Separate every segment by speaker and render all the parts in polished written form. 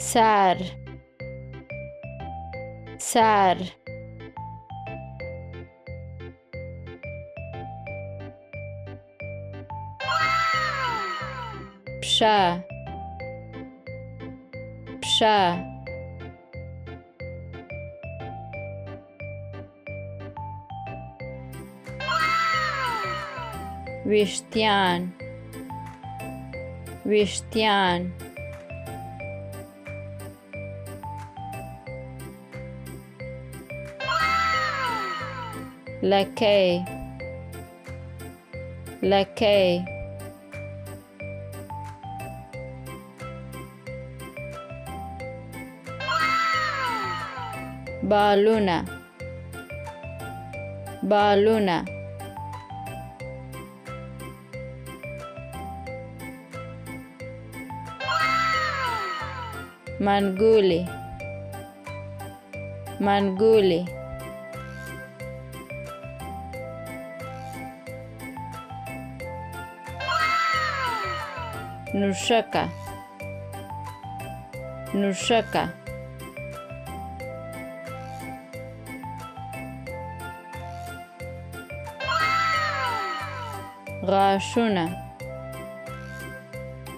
Speaker 1: سر سر پشه پشه ویشتیان ویشتیان لکی لکی بالونه بالونه منگولی منگولی نوشکه نوشکه غاشونه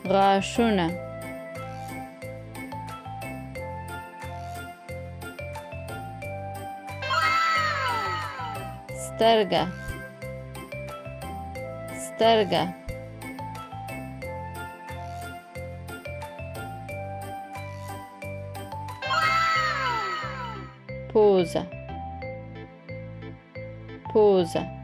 Speaker 1: غاشونه سترګه سترګه پوزه پوزه